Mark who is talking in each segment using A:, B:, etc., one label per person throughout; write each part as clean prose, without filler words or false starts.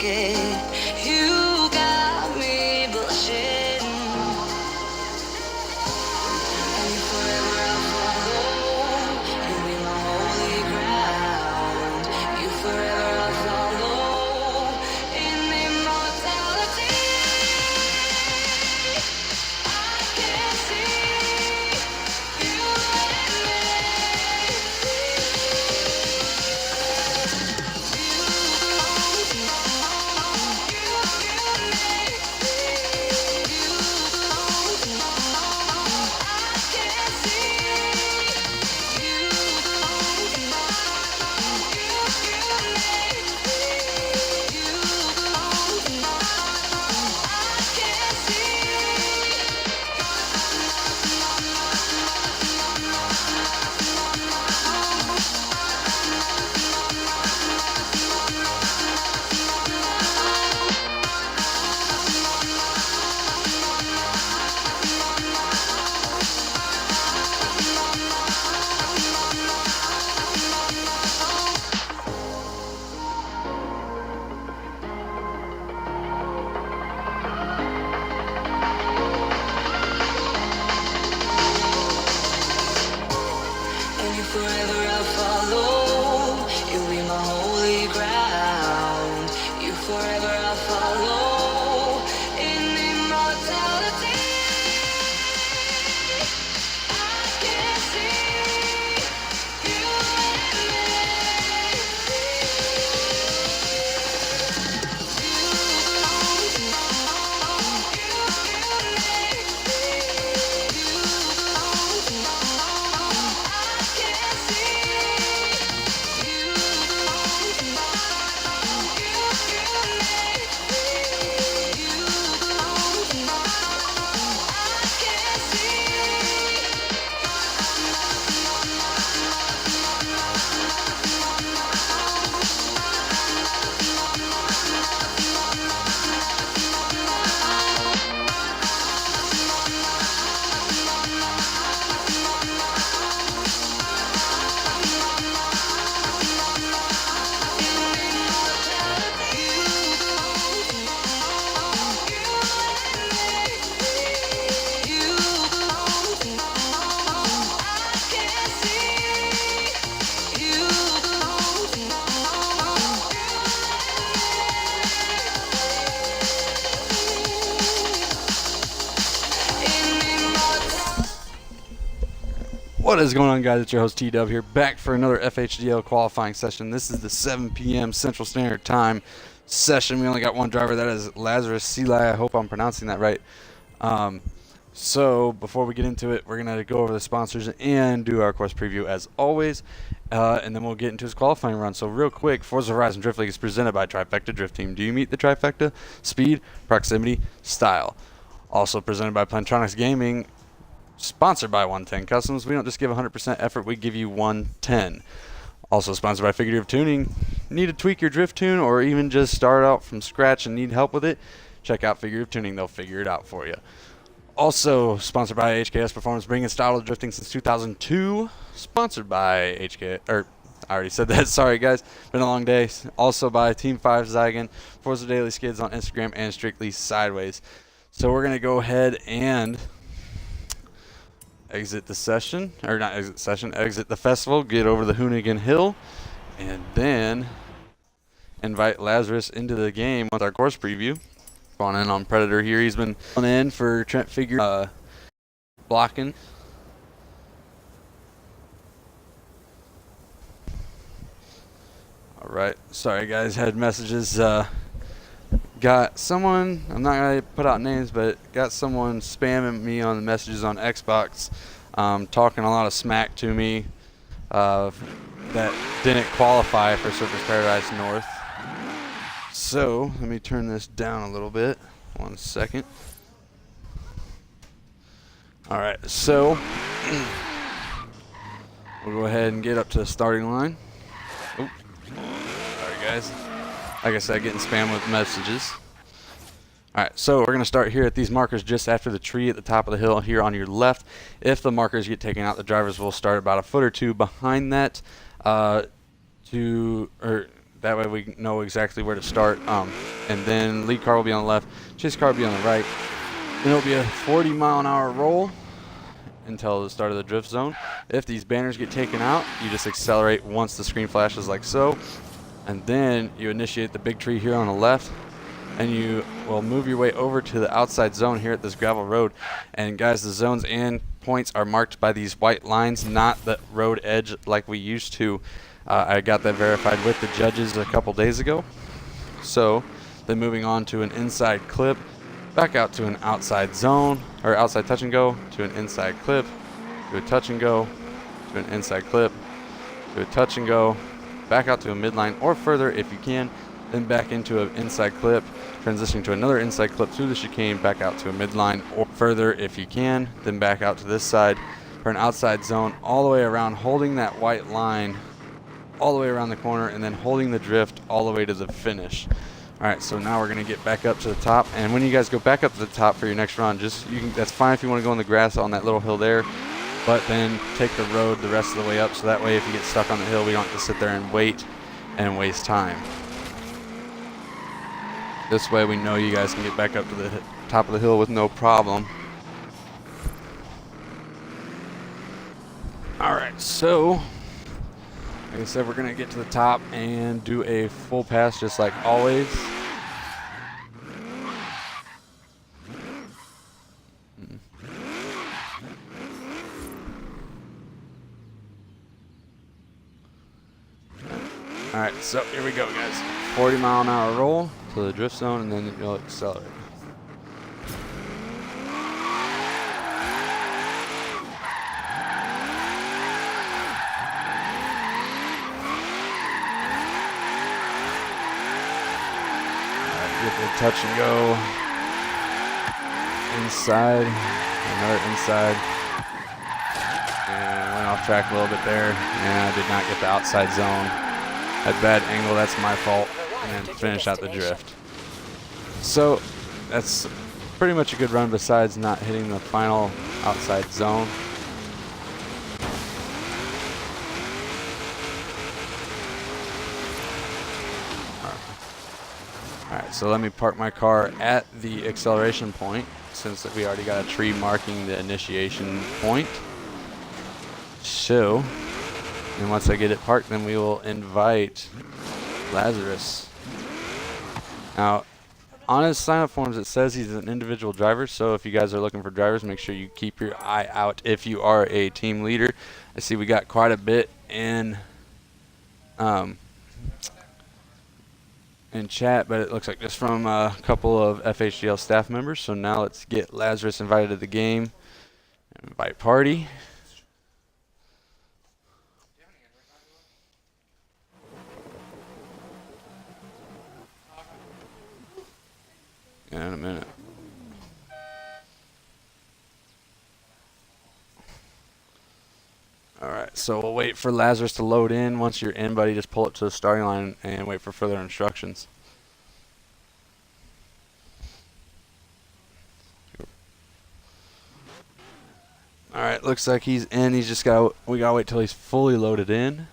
A: it. You got me blushing. And if forever I follow, you'll be my holy ground. You forever I follow in immortality. I can see you and forever I follow, you'll be my holy ground. You forever I follow in immortality. I can see you and
B: What is going on, guys? It's your host T-Dub here, back for another FHDL qualifying session. This is the 7 p.m. Central Standard Time session. We only got one driver, that is Lazarus Seelai. I hope I'm pronouncing that right. So before we get into it, we're going to go over the sponsors and do our course preview as always, and then we'll get into his qualifying run. So real quick, Forza Horizon Drift League is presented by Trifecta Drift Team. Do you meet the trifecta? Speed, proximity, style. Also presented by Plantronics Gaming. Sponsored by 110 Customs. We don't just give 100% effort, we give you 110. Also sponsored by Figurative Tuning. Need to tweak your drift tune or even just start out from scratch and need help with it? Check out Figurative Tuning, they'll figure it out for you. Also sponsored by HKS Performance, bringing style to drifting since 2002. Sponsored by HK, or I already said that, sorry guys, been a long day. Also by Team 5 Zygon, Forza Daily Skids on Instagram, and Strictly Sideways. So we're going to go ahead and exit the session, or not exit the session, exit the festival, get over the Hoonigan Hill, and then invite Lazarus into the game with our course preview. Going in on Predator here. He's been on in for TrentFigure blocking. Alright, sorry guys, had messages. Got someone, I'm not going to put out names, but got someone spamming me on the messages on Xbox, talking a lot of smack to me that didn't qualify for Surfers Paradise North. So, let me turn this down a little bit. 1 second. Alright, so we'll go ahead and get up to the starting line. Oh, sorry guys. Like I said, getting spammed with messages. Alright, so we're going to start here at these markers just after the tree at the top of the hill here on your left. If the markers get taken out, the drivers will start about a foot or two behind that. That That way we know exactly where to start. And then lead car will be on the left, chase car will be on the right. Then it'll be a 40-mile-an-hour roll until the start of the drift zone. If these banners get taken out, you just accelerate once the screen flashes like so. And then you initiate the big tree here on the left. And you will move your way over to the outside zone here at this gravel road. And guys, the zones and points are marked by these white lines, not the road edge like we used to. I got that verified with the judges a couple days ago. So then moving on to an inside clip, back out to an outside zone, or outside touch and go, to an inside clip, to a touch and go, to an inside clip, to a touch and go, back out to a midline or further if you can, then back into an inside clip, transitioning to another inside clip through the chicane, back out to a midline or further if you can, then back out to this side for an outside zone, all the way around, holding that white line all the way around the corner, and then holding the drift all the way to the finish. All right, so now we're gonna get back up to the top, and when you guys go back up to the top for your next run, that's fine if you want to go in the grass on that little hill there, but then take the road the rest of the way up, so that way if you get stuck on the hill, we don't have to sit there and wait and waste time. This way we know you guys can get back up to the top of the hill with no problem. All right, so like I said, we're gonna get to the top and do a full pass just like always. All right, so here we go, guys. 40-mile-an-hour roll to the drift zone, and then you'll accelerate. Get the touch and go inside, another inside, and went off track a little bit there, and I did not get the outside zone. Had bad angle, that's my fault, and then finish out the drift. So that's pretty much a good run besides not hitting the final outside zone. Alright, so let me park my car at the acceleration point since we already got a tree marking the initiation point. So, and once I get it parked, then we will invite Lazarus. Now, on his sign-up forms it says he's an individual driver, so if you guys are looking for drivers, make sure you keep your eye out if you are a team leader. I see we got quite a bit in chat, but it looks like just from a couple of FHDL staff members. So now let's get Lazarus invited to the game. Invite party. In a minute. Alright, so we'll wait for Lazarus to load in. Once you're in, buddy, just pull up to the starting line and wait for further instructions. Alright, looks like he's in. We gotta wait till he's fully loaded in.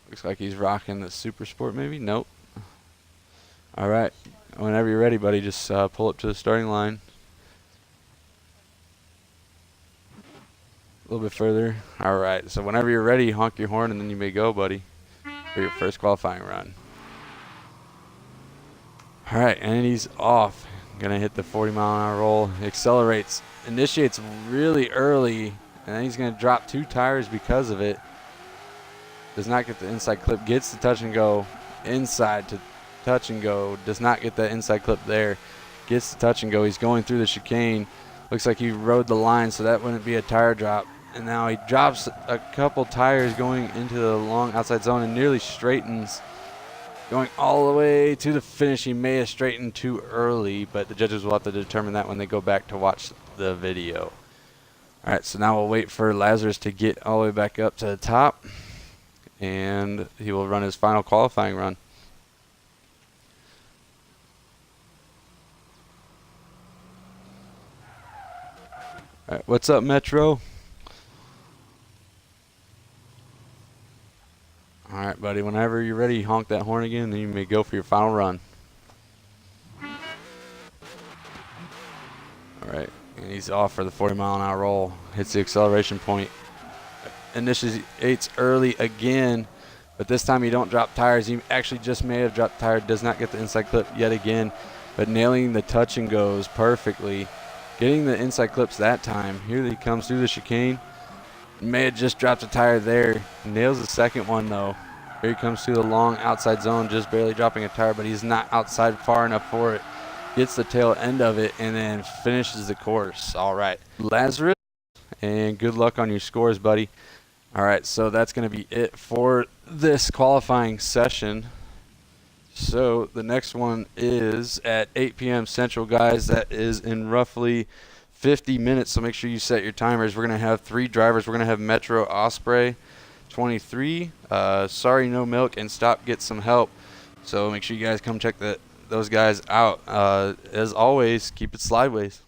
B: Looks like he's rocking the Super Sport maybe? Nope. Alright, whenever you're ready, buddy, just pull up to the starting line. A little bit further. Alright, so whenever you're ready, honk your horn and then you may go, buddy, for your first qualifying run. Alright, and he's off. Gonna hit the 40-mile-an-hour roll. Accelerates, initiates really early, and then he's gonna drop 2 tires because of it. Does not get the inside clip, gets the touch and go inside to touch and go, does not get that inside clip there, gets the touch and go. He's going through the chicane. Looks like he rode the line, so that wouldn't be a tire drop. And now he drops a couple tires going into the long outside zone and nearly straightens, going all the way to the finish. He may have straightened too early, but the judges will have to determine that when they go back to watch the video. All right, so now we'll wait for Lazarus to get all the way back up to the top, and he will run his final qualifying run. All right, what's up, Metro? All right, buddy. Whenever you're ready, honk that horn again, then you may go for your final run. All right, and he's off for the 40-mile-an-hour roll. Hits the acceleration point. Initiates early again, but this time he don't drop tires. He actually just may have dropped tire. Does not get the inside clip yet again, but nailing the touch and goes perfectly. Getting the inside clips that time. Here he comes through the chicane. May have just dropped a tire there. Nails the second one though. Here he comes through the long outside zone, just barely dropping a tire, but he's not outside far enough for it. Gets the tail end of it and then finishes the course. All right, Lazarus, and good luck on your scores, buddy. All right, so that's going to be it for this qualifying session. So the next one is at 8 p.m. Central, guys. That is in roughly 50 minutes, so make sure you set your timers. We're going to have 3 drivers. We're going to have Metro Osprey, 23, Sorry No Milk, and Stop Get Some Help. So make sure you guys come check those guys out. As always, keep it slideways.